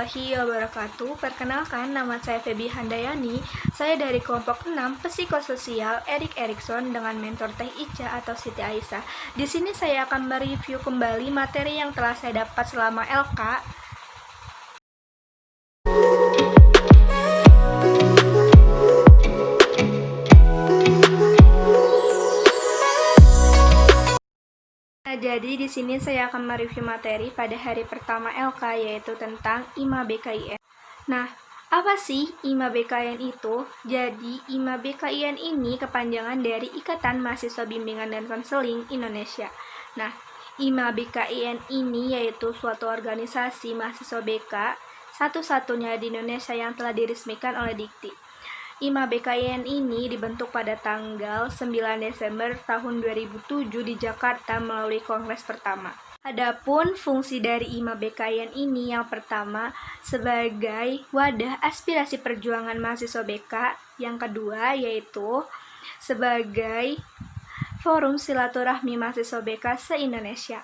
warahmatullahi wabarakatuh. Perkenalkan, nama saya Febi Handayani. Saya dari kelompok 6 Psikososial Erik Erikson dengan mentor Teh Ica atau Siti Aisyah. Di sini saya akan mereview kembali materi yang telah saya dapat selama LK. Jadi di sini saya akan mereview materi pada hari pertama LK, yaitu tentang IMA BKIN. Nah, apa sih IMA BKIN itu? Jadi IMA BKIN ini kepanjangan dari Ikatan Mahasiswa Bimbingan dan Konseling Indonesia. Nah, IMA BKIN ini yaitu suatu organisasi mahasiswa BK satu-satunya di Indonesia yang telah diresmikan oleh Dikti. IMA BKIN ini dibentuk pada tanggal 9 Desember tahun 2007 di Jakarta melalui kongres pertama. Adapun fungsi dari IMA BKIN ini yang pertama sebagai wadah aspirasi perjuangan mahasiswa BK, yang kedua yaitu sebagai forum silaturahmi mahasiswa BK se-Indonesia.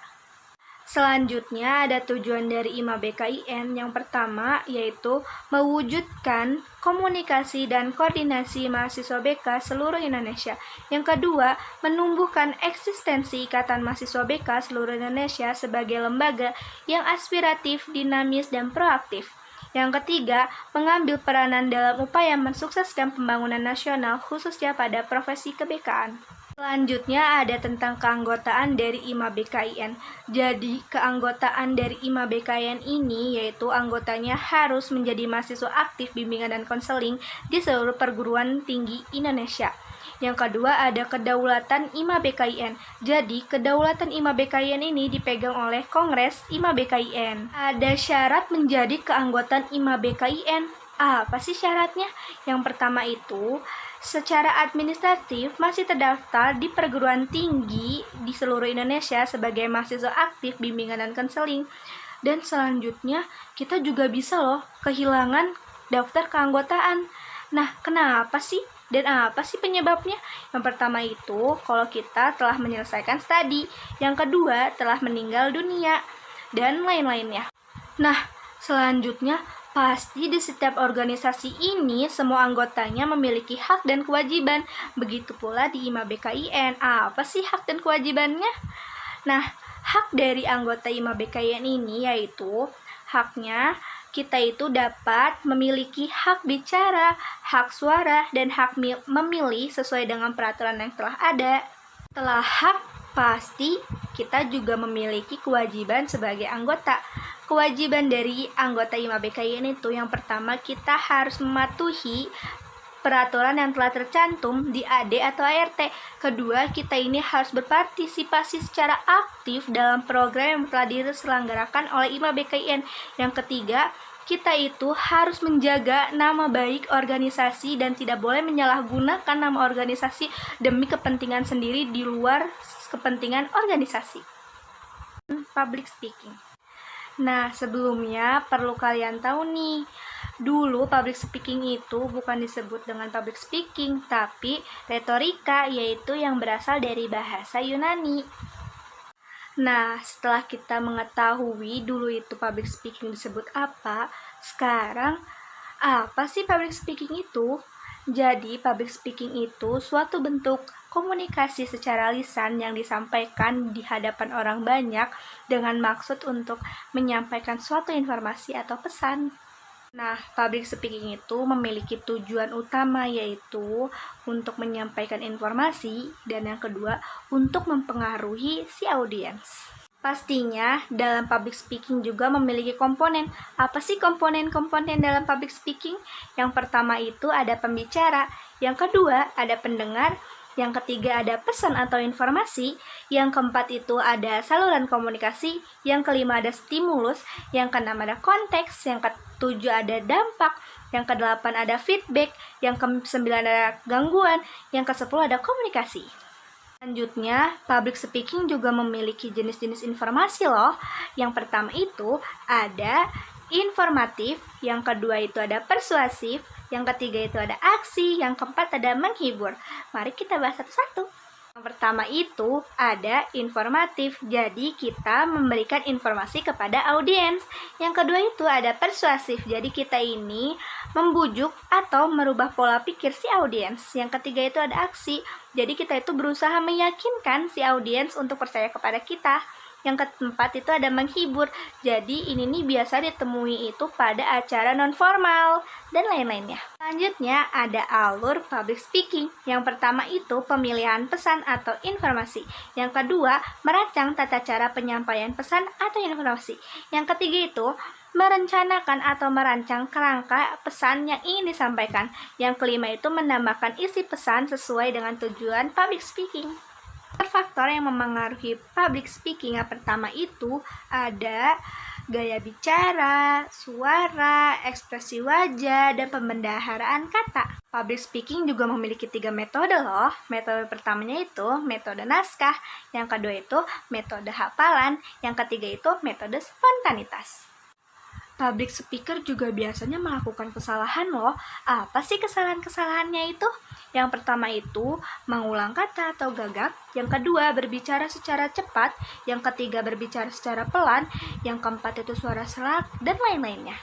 Selanjutnya ada tujuan dari IMA BKIN. Yang pertama yaitu mewujudkan komunikasi dan koordinasi mahasiswa BK seluruh Indonesia. Yang kedua, menumbuhkan eksistensi Ikatan Mahasiswa BK seluruh Indonesia sebagai lembaga yang aspiratif, dinamis, dan proaktif. Yang ketiga, mengambil peranan dalam upaya mensukseskan pembangunan nasional khususnya pada profesi kebekaan. Selanjutnya ada tentang keanggotaan dari IMA BKIN. Jadi, keanggotaan dari IMA BKIN ini yaitu anggotanya harus menjadi mahasiswa aktif bimbingan dan konseling di seluruh perguruan tinggi Indonesia. Yang kedua ada kedaulatan IMA BKIN. Jadi, kedaulatan IMA BKIN ini dipegang oleh Kongres IMA BKIN. Ada syarat menjadi keanggotaan IMA BKIN. Apa sih syaratnya? Yang pertama itu, secara administratif masih terdaftar di perguruan tinggi di seluruh Indonesia sebagai mahasiswa aktif bimbingan dan konseling. Dan selanjutnya kita juga bisa loh kehilangan daftar keanggotaan. Nah, kenapa sih? Dan apa sih penyebabnya? Yang pertama itu kalau kita telah menyelesaikan studi, yang kedua telah meninggal dunia, dan lain-lainnya. Nah, selanjutnya pasti di setiap organisasi ini semua anggotanya memiliki hak dan kewajiban. Begitu pula di IMA BKIN. Apa sih hak dan kewajibannya? Nah, hak dari anggota IMA BKIN ini yaitu haknya kita itu dapat memiliki hak bicara, hak suara, dan hak memilih sesuai dengan peraturan yang telah ada. Setelah hak, pasti kita juga memiliki kewajiban sebagai anggota. Kewajiban dari anggota IMA BKIN itu yang pertama kita harus mematuhi peraturan yang telah tercantum di AD atau ART. Kedua, kita ini harus berpartisipasi secara aktif dalam program yang telah diselenggarakan oleh IMA BKIN. Yang ketiga, kita itu harus menjaga nama baik organisasi dan tidak boleh menyalahgunakan nama organisasi demi kepentingan sendiri di luar kepentingan organisasi. Public speaking. Nah, sebelumnya perlu kalian tahu nih, dulu public speaking itu bukan disebut dengan public speaking, tapi retorika, yaitu yang berasal dari bahasa Yunani. Nah, setelah kita mengetahui dulu itu public speaking disebut apa, sekarang apa sih public speaking itu? Jadi, public speaking itu suatu bentuk komunikasi secara lisan yang disampaikan di hadapan orang banyak dengan maksud untuk menyampaikan suatu informasi atau pesan. Nah, public speaking itu memiliki tujuan utama yaitu untuk menyampaikan informasi dan yang kedua untuk mempengaruhi si audiens. Pastinya dalam public speaking juga memiliki komponen. Apa sih komponen-komponen dalam public speaking? Yang pertama itu ada pembicara, yang kedua ada pendengar, yang ketiga ada pesan atau informasi, yang keempat itu ada saluran komunikasi, yang kelima ada stimulus, yang keenam ada konteks, yang ketujuh ada dampak, yang kedelapan ada feedback, yang kesembilan ada gangguan, yang kesepuluh ada komunikasi. Selanjutnya, public speaking juga memiliki jenis-jenis informasi loh. Yang pertama itu ada informatif, yang kedua itu ada persuasif, yang ketiga itu ada aksi, yang keempat ada menghibur. Mari kita bahas satu-satu. Yang pertama itu ada informatif, jadi kita memberikan informasi kepada audiens. Yang kedua itu ada persuasif, jadi kita ini membujuk atau merubah pola pikir si audiens. Yang ketiga itu ada aksi, jadi kita itu berusaha meyakinkan si audiens untuk percaya kepada kita. Yang keempat itu ada menghibur, jadi ini nih biasa ditemui itu pada acara non-formal dan lain-lainnya. Selanjutnya ada alur public speaking. Yang pertama itu pemilihan pesan atau informasi. Yang kedua, merancang tata cara penyampaian pesan atau informasi. Yang ketiga itu merencanakan atau merancang kerangka pesan yang ingin disampaikan. Yang kelima itu menambahkan isi pesan sesuai dengan tujuan public speaking. Faktor yang memengaruhi public speaking yang pertama itu ada gaya bicara, suara, ekspresi wajah, dan pembendaharaan kata. Public speaking juga memiliki 3 metode loh. Metode pertamanya itu metode naskah, yang kedua itu metode hafalan, yang ketiga itu metode spontanitas. Public speaker juga biasanya melakukan kesalahan loh. Apa sih kesalahan-kesalahannya itu? Yang pertama itu mengulang kata atau gagap. Yang kedua berbicara secara cepat. Yang ketiga berbicara secara pelan. Yang keempat itu suara serak dan lain-lainnya.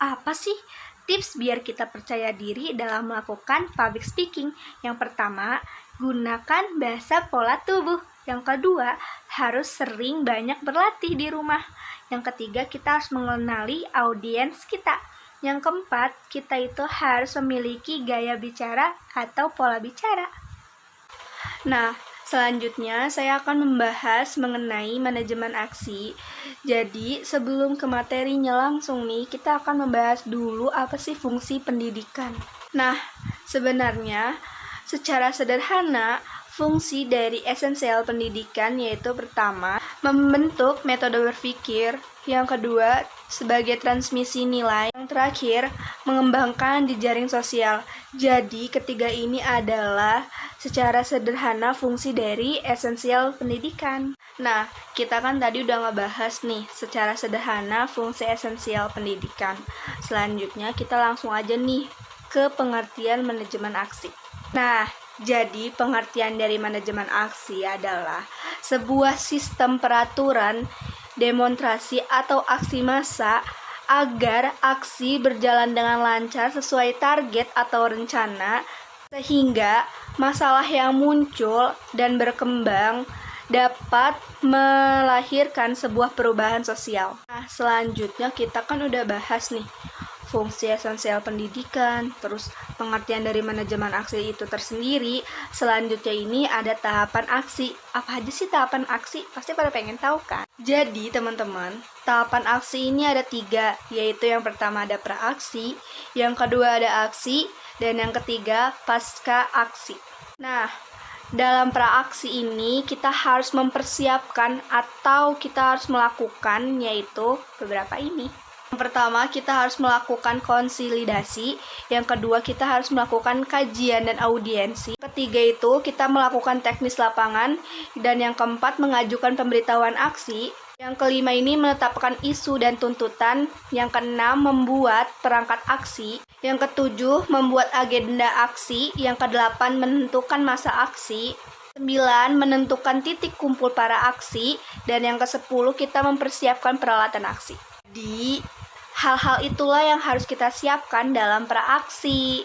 Apa sih tips biar kita percaya diri dalam melakukan public speaking? Yang pertama, gunakan bahasa pola tubuh. Yang kedua, harus sering banyak berlatih di rumah. Yang ketiga, kita harus mengenali audiens kita. Yang keempat, kita itu harus memiliki gaya bicara atau pola bicara. Nah, selanjutnya saya akan membahas mengenai manajemen aksi. Jadi, sebelum ke materinya langsung nih, kita akan membahas dulu apa sih fungsi pendidikan. Nah, sebenarnya secara sederhana, fungsi dari esensial pendidikan yaitu pertama, membentuk metode berpikir, yang kedua, sebagai transmisi nilai, yang terakhir, mengembangkan jejaring sosial. Jadi, ketiga ini adalah secara sederhana fungsi dari esensial pendidikan. Nah, kita kan tadi udah ngebahas nih secara sederhana fungsi esensial pendidikan. Selanjutnya, kita langsung aja nih ke pengertian manajemen aksi. Nah, jadi pengertian dari manajemen aksi adalah sebuah sistem peraturan, demonstrasi atau aksi massa agar aksi berjalan dengan lancar sesuai target atau rencana sehingga masalah yang muncul dan berkembang dapat melahirkan sebuah perubahan sosial. Nah, selanjutnya kita kan udah bahas nih fungsi esensial pendidikan, terus pengertian dari manajemen aksi itu tersendiri. Selanjutnya ini ada tahapan aksi. Apa aja sih tahapan aksi? Pasti pada pengen tahu kan? Jadi teman-teman, tahapan aksi ini ada 3, yaitu yang pertama ada praaksi, yang kedua ada aksi, dan yang ketiga pasca aksi. Nah, dalam praaksi ini kita harus mempersiapkan atau kita harus melakukan yaitu beberapa ini. Yang pertama, kita harus melakukan konsolidasi. Yang kedua, kita harus melakukan kajian dan audiensi. Ketiga itu, kita melakukan teknis lapangan. Dan yang keempat, mengajukan pemberitahuan aksi. Yang kelima ini menetapkan isu dan tuntutan. Yang keenam, membuat perangkat aksi. Yang ketujuh, membuat agenda aksi. Yang kedelapan, menentukan masa aksi. 9, menentukan titik kumpul para aksi. Dan yang ke-10, kita mempersiapkan peralatan aksi. Di hal-hal itulah yang harus kita siapkan dalam praaksi.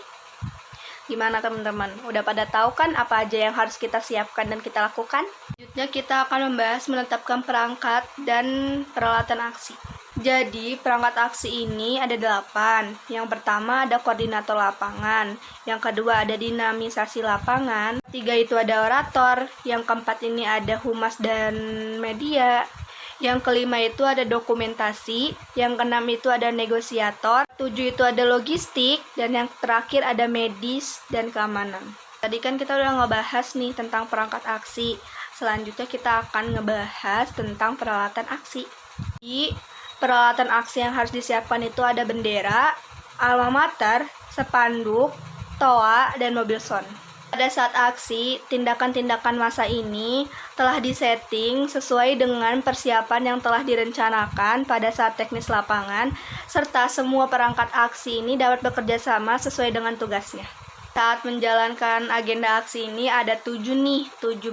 Gimana teman-teman? Udah pada tahu kan apa aja yang harus kita siapkan dan kita lakukan? Selanjutnya kita akan membahas menetapkan perangkat dan peralatan aksi. Jadi perangkat aksi ini ada 8. Yang pertama ada koordinator lapangan. Yang kedua ada dinamisasi lapangan. Ketiga itu ada orator. Yang keempat ini ada humas dan media. Yang kelima itu ada dokumentasi, yang keenam itu ada negosiator, 7 itu ada logistik, dan yang terakhir ada medis dan keamanan. Tadi kan kita udah ngebahas nih tentang perangkat aksi. Selanjutnya kita akan ngebahas tentang peralatan aksi. Di peralatan aksi yang harus disiapkan itu ada bendera, alma mater, spanduk, toa, dan mobil sound. Pada saat aksi, tindakan-tindakan massa ini telah disetting sesuai dengan persiapan yang telah direncanakan pada saat teknis lapangan, serta semua perangkat aksi ini dapat bekerja sama sesuai dengan tugasnya. Saat menjalankan agenda aksi ini ada 7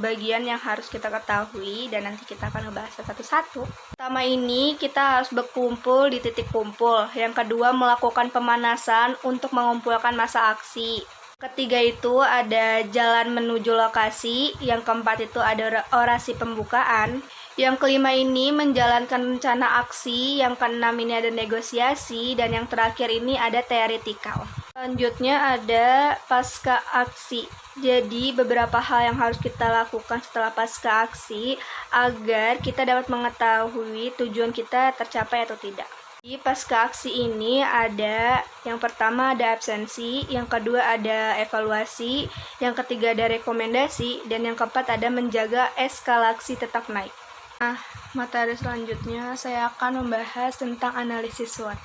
bagian yang harus kita ketahui dan nanti kita akan ngebahas satu-satu. Pertama ini kita harus berkumpul di titik kumpul. Yang kedua melakukan pemanasan untuk mengumpulkan massa aksi. Ketiga itu ada jalan menuju lokasi. Yang keempat itu ada orasi pembukaan. Yang kelima ini menjalankan rencana aksi. Yang keenam ini ada negosiasi. Dan yang terakhir ini ada teoretikal. Selanjutnya ada pasca aksi. Jadi beberapa hal yang harus kita lakukan setelah pasca aksi agar kita dapat mengetahui tujuan kita tercapai atau tidak. Di pasca aksi ini ada yang pertama ada absensi, yang kedua ada evaluasi, yang ketiga ada rekomendasi, dan yang keempat ada menjaga eskalasi tetap naik. Nah, materi selanjutnya saya akan membahas tentang analisis SWOT.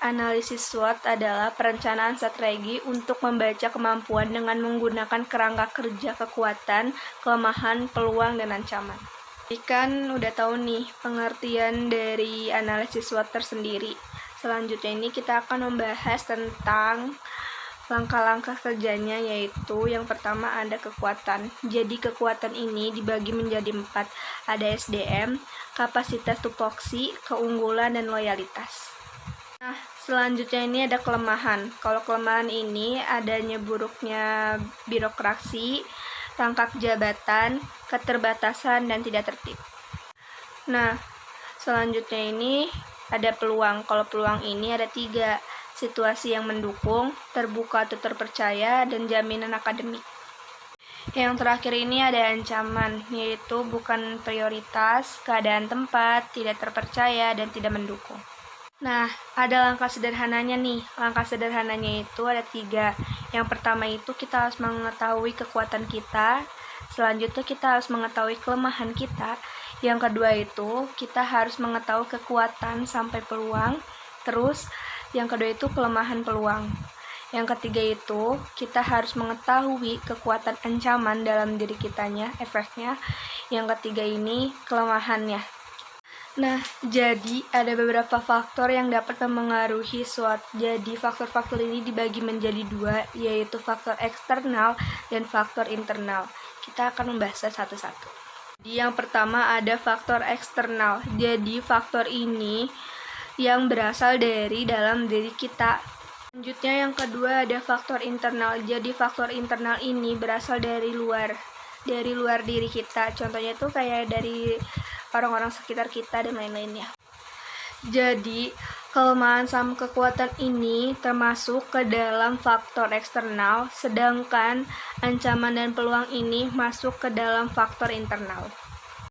Analisis SWOT adalah perencanaan strategi untuk membaca kemampuan dengan menggunakan kerangka kerja kekuatan, kelemahan, peluang, dan ancaman. Jadi kan udah tahu nih pengertian dari analisis SWOT tersendiri. Selanjutnya ini kita akan membahas tentang langkah-langkah kerjanya, yaitu yang pertama ada kekuatan. Jadi kekuatan ini dibagi menjadi 4. Ada SDM, kapasitas tupoksi, keunggulan, dan loyalitas. Nah, selanjutnya ini ada kelemahan. Kalau kelemahan ini adanya buruknya birokrasi, rangkap jabatan, keterbatasan, dan tidak tertib. Nah, selanjutnya ini ada peluang. Kalau peluang ini ada 3. Situasi yang mendukung, terbuka atau terpercaya, dan jaminan akademik. Yang terakhir ini ada ancaman, yaitu bukan prioritas, keadaan tempat, tidak terpercaya, dan tidak mendukung. Nah, ada langkah sederhananya nih. Langkah sederhananya itu ada 3. Yang pertama itu kita harus mengetahui kekuatan kita. Selanjutnya kita harus mengetahui kelemahan kita. Yang kedua itu kita harus mengetahui kekuatan sampai peluang. Terus yang kedua itu kelemahan peluang. Yang ketiga itu kita harus mengetahui kekuatan ancaman dalam diri kitanya, efeknya. Yang ketiga ini kelemahannya. Nah, jadi ada beberapa faktor yang dapat mempengaruhi SWOT. Jadi faktor-faktor ini dibagi menjadi 2, yaitu faktor eksternal dan faktor internal. Kita akan membahas satu-satu. Jadi yang pertama ada faktor eksternal. Jadi faktor ini yang berasal dari dalam diri kita. Selanjutnya yang kedua ada faktor internal. Jadi faktor internal ini berasal dari luar diri kita. Contohnya itu kayak dari orang-orang sekitar kita dan lain-lainnya. Jadi kelemahan sama kekuatan ini termasuk ke dalam faktor eksternal, sedangkan ancaman dan peluang ini masuk ke dalam faktor internal.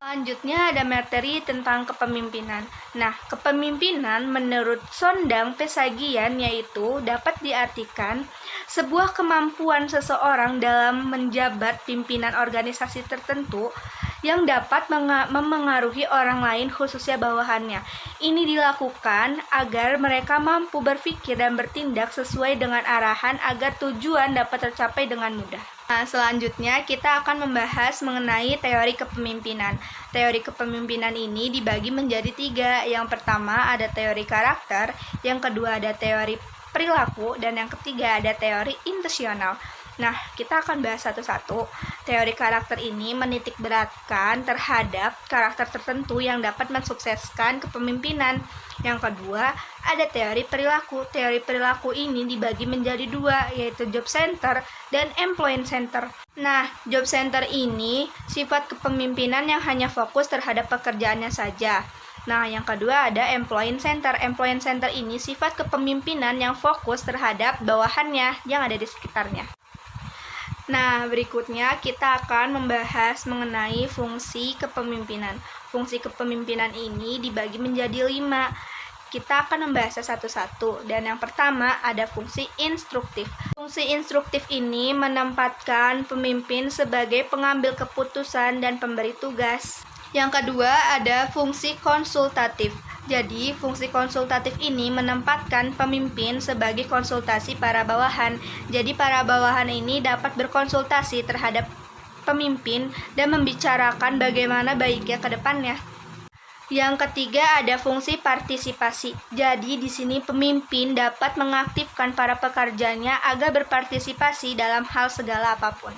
Selanjutnya ada materi tentang kepemimpinan. Nah, kepemimpinan menurut Sondang Pesagian yaitu dapat diartikan sebuah kemampuan seseorang dalam menjabat pimpinan organisasi tertentu yang dapat memengaruhi orang lain khususnya bawahannya. Ini dilakukan agar mereka mampu berpikir dan bertindak sesuai dengan arahan agar tujuan dapat tercapai dengan mudah. Nah, selanjutnya kita akan membahas mengenai teori kepemimpinan. Teori kepemimpinan ini dibagi menjadi 3. Yang pertama ada teori karakter, yang kedua ada teori perilaku, dan yang ketiga ada teori intensional. Nah, kita akan bahas satu-satu. Teori karakter ini menitik beratkan terhadap karakter tertentu yang dapat mensukseskan kepemimpinan. Yang kedua, ada teori perilaku. Teori perilaku ini dibagi menjadi 2, yaitu job center dan employee center. Nah, job center ini sifat kepemimpinan yang hanya fokus terhadap pekerjaannya saja. Nah, yang kedua ada employee center. Employee center ini sifat kepemimpinan yang fokus terhadap bawahannya yang ada di sekitarnya. Nah, berikutnya kita akan membahas mengenai fungsi kepemimpinan. Fungsi kepemimpinan ini dibagi menjadi 5. Kita akan membahasnya satu-satu. Dan yang pertama ada fungsi instruktif. Fungsi instruktif ini menempatkan pemimpin sebagai pengambil keputusan dan pemberi tugas. Yang kedua ada fungsi konsultatif. Jadi, fungsi konsultatif ini menempatkan pemimpin sebagai konsultasi para bawahan. Jadi, para bawahan ini dapat berkonsultasi terhadap pemimpin dan membicarakan bagaimana baiknya ke depannya. Yang ketiga ada fungsi partisipasi. Jadi di sini pemimpin dapat mengaktifkan para pekerjanya agar berpartisipasi dalam hal segala apapun.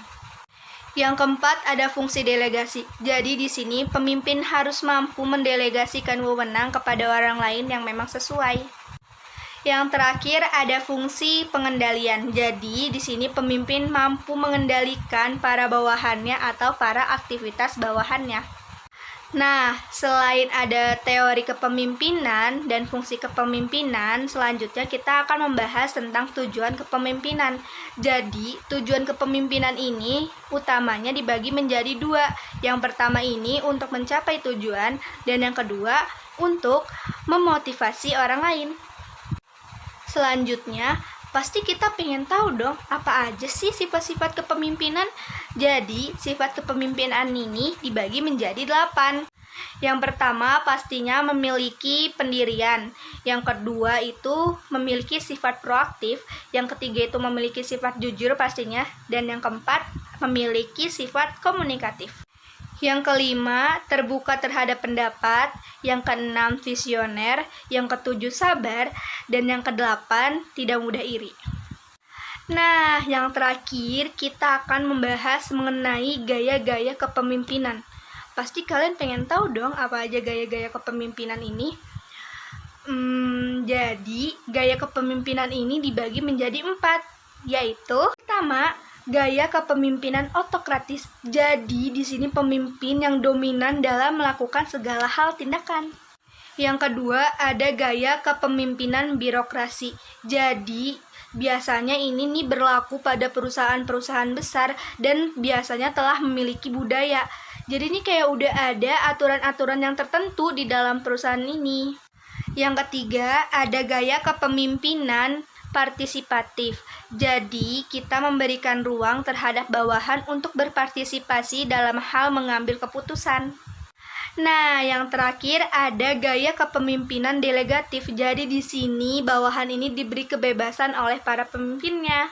Yang keempat ada fungsi delegasi. Jadi di sini pemimpin harus mampu mendelegasikan wewenang kepada orang lain yang memang sesuai. Yang terakhir ada fungsi pengendalian. Jadi di sini pemimpin mampu mengendalikan para bawahannya atau para aktivitas bawahannya. Nah, selain ada teori kepemimpinan dan fungsi kepemimpinan, selanjutnya kita akan membahas tentang tujuan kepemimpinan. Jadi, tujuan kepemimpinan ini utamanya dibagi menjadi dua. Yang pertama ini untuk mencapai tujuan, dan yang kedua untuk memotivasi orang lain. Selanjutnya, pasti kita pengen tahu dong, apa aja sih sifat-sifat kepemimpinan? Jadi, sifat kepemimpinan ini dibagi menjadi 8. Yang pertama, pastinya memiliki pendirian. Yang kedua itu memiliki sifat proaktif. Yang ketiga itu memiliki sifat jujur pastinya. Dan yang keempat, memiliki sifat komunikatif. Yang kelima, terbuka terhadap pendapat. Yang keenam, visioner. Yang ketujuh, sabar. Dan yang kedelapan, tidak mudah iri. Nah, yang terakhir kita akan membahas mengenai gaya-gaya kepemimpinan. Pasti kalian pengen tahu dong apa aja gaya-gaya kepemimpinan ini. Jadi, gaya kepemimpinan ini dibagi menjadi 4, yaitu pertama, gaya kepemimpinan otokratis. Jadi, di sini pemimpin yang dominan dalam melakukan segala hal tindakan. Yang kedua, ada gaya kepemimpinan birokrasi. Jadi, biasanya ini berlaku pada perusahaan-perusahaan besar dan biasanya telah memiliki budaya. Jadi ini kayak udah ada aturan-aturan yang tertentu di dalam perusahaan ini. Yang ketiga, ada gaya kepemimpinan partisipatif. Jadi, kita memberikan ruang terhadap bawahan untuk berpartisipasi dalam hal mengambil keputusan. Nah, yang terakhir ada gaya kepemimpinan delegatif. Jadi di sini bawahan ini diberi kebebasan oleh para pemimpinnya.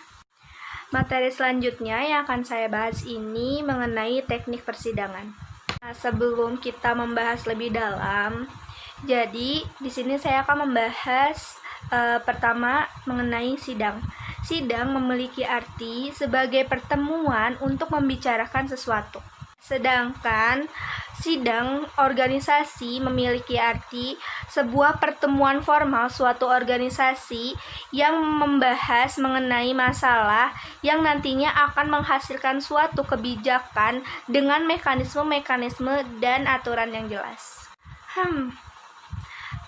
Materi selanjutnya yang akan saya bahas ini mengenai teknik persidangan. Nah, sebelum kita membahas lebih dalam, jadi di sini saya akan membahas pertama mengenai sidang. Sidang memiliki arti sebagai pertemuan untuk membicarakan sesuatu. Sedangkan sidang organisasi memiliki arti sebuah pertemuan formal suatu organisasi yang membahas mengenai masalah yang nantinya akan menghasilkan suatu kebijakan dengan mekanisme-mekanisme dan aturan yang jelas.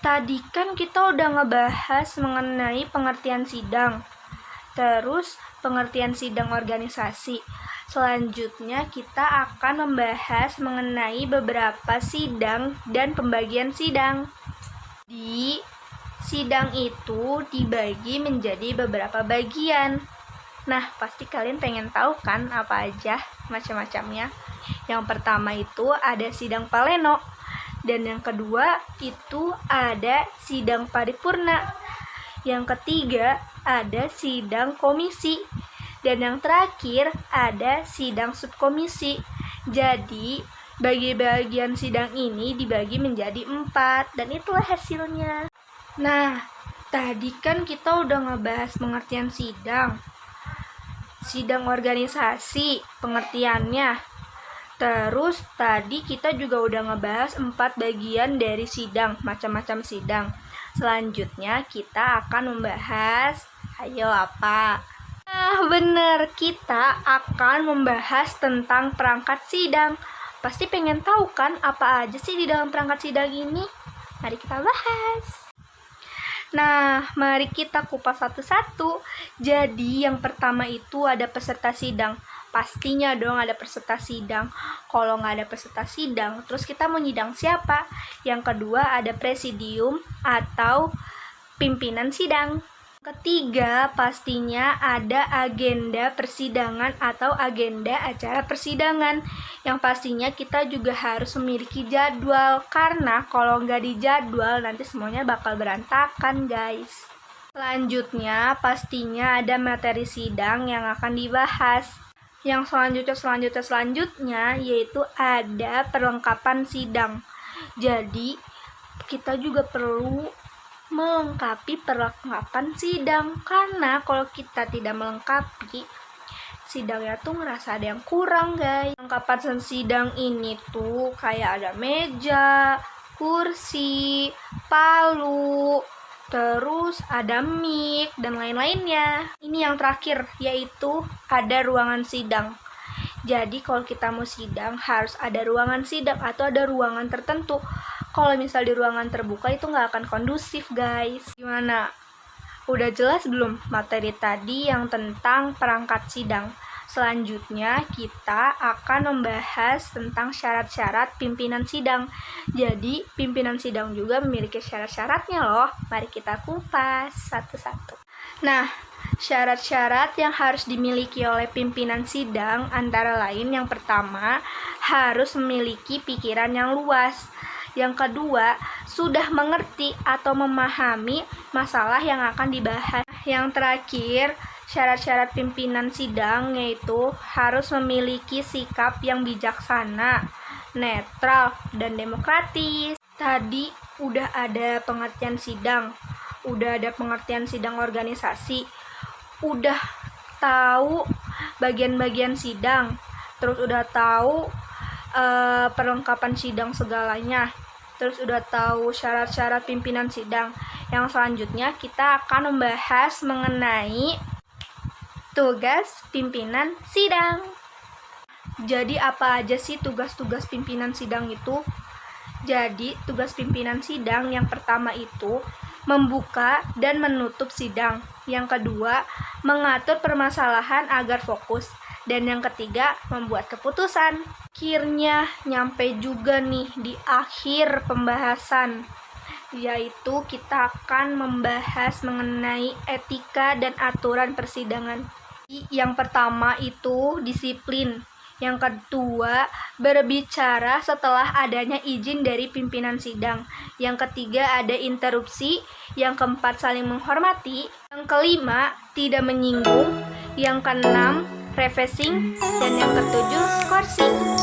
Tadi kan kita udah ngebahas mengenai pengertian sidang, terus pengertian sidang organisasi. Selanjutnya kita akan membahas mengenai beberapa sidang dan pembagian sidang. Di sidang itu dibagi menjadi beberapa bagian. Nah, pasti kalian pengen tahu kan apa aja macam-macamnya. Yang pertama itu ada sidang pleno. Dan yang kedua itu ada sidang paripurna. Yang ketiga ada sidang komisi. Dan yang terakhir ada sidang subkomisi. Jadi bagi bagian sidang ini dibagi menjadi 4. Dan itulah hasilnya. Nah, tadi kan kita udah ngebahas pengertian sidang. Sidang organisasi, pengertiannya. Terus tadi kita juga udah ngebahas 4 bagian dari sidang, macam-macam sidang. Selanjutnya kita akan membahas, ayo apa? Nah, bener, kita akan membahas tentang perangkat sidang. Pasti pengen tahu kan apa aja sih di dalam perangkat sidang ini? Mari kita bahas. Nah, mari kita kupas satu-satu. Jadi, yang pertama itu ada peserta sidang. Pastinya dong ada peserta sidang. Kalau nggak ada peserta sidang, terus kita mau nyidang siapa? Yang kedua ada presidium atau pimpinan sidang. Ketiga, pastinya ada agenda persidangan atau agenda acara persidangan. Yang pastinya kita juga harus memiliki jadwal, karena kalau nggak dijadwal nanti semuanya bakal berantakan, guys. Selanjutnya, pastinya ada materi sidang yang akan dibahas. Yang selanjutnya yaitu ada perlengkapan sidang. Jadi, kita juga perlu melengkapi perlengkapan sidang, karena kalau kita tidak melengkapi sidangnya tuh ngerasa ada yang kurang, guys. Perlengkapan sidang ini tuh kayak ada meja, kursi, palu, terus ada mic dan lain-lainnya. Ini yang terakhir, yaitu ada ruangan sidang. Jadi kalau kita mau sidang harus ada ruangan sidang atau ada ruangan tertentu. Kalau misal di ruangan terbuka itu nggak akan kondusif, guys. Gimana? Udah jelas belum materi tadi yang tentang perangkat sidang? Selanjutnya kita akan membahas tentang syarat-syarat pimpinan sidang. Jadi pimpinan sidang juga memiliki syarat-syaratnya loh. Mari kita kupas satu-satu. Nah, syarat-syarat yang harus dimiliki oleh pimpinan sidang antara lain yang pertama, harus memiliki pikiran yang luas. Yang kedua, sudah mengerti atau memahami masalah yang akan dibahas. Yang terakhir, syarat-syarat pimpinan sidang yaitu harus memiliki sikap yang bijaksana, netral, dan demokratis. Tadi udah ada pengertian sidang, udah ada pengertian sidang organisasi, udah tahu bagian-bagian sidang, terus udah tahu perlengkapan sidang segalanya, terus udah tahu syarat-syarat pimpinan sidang. Yang selanjutnya kita akan membahas mengenai tugas pimpinan sidang. Jadi apa aja sih tugas-tugas pimpinan sidang itu? Jadi tugas pimpinan sidang yang pertama itu membuka dan menutup sidang. Yang kedua, mengatur permasalahan agar fokus. Dan yang ketiga, membuat keputusan. Akhirnya nyampe juga nih di akhir pembahasan, yaitu kita akan membahas mengenai etika dan aturan persidangan. Yang pertama itu disiplin. Yang kedua, berbicara setelah adanya izin dari pimpinan sidang. Yang ketiga, ada interupsi. Yang keempat, saling menghormati. Yang kelima, tidak menyinggung. Yang keenam, refreshing. Dan yang ketujuh, skorsing.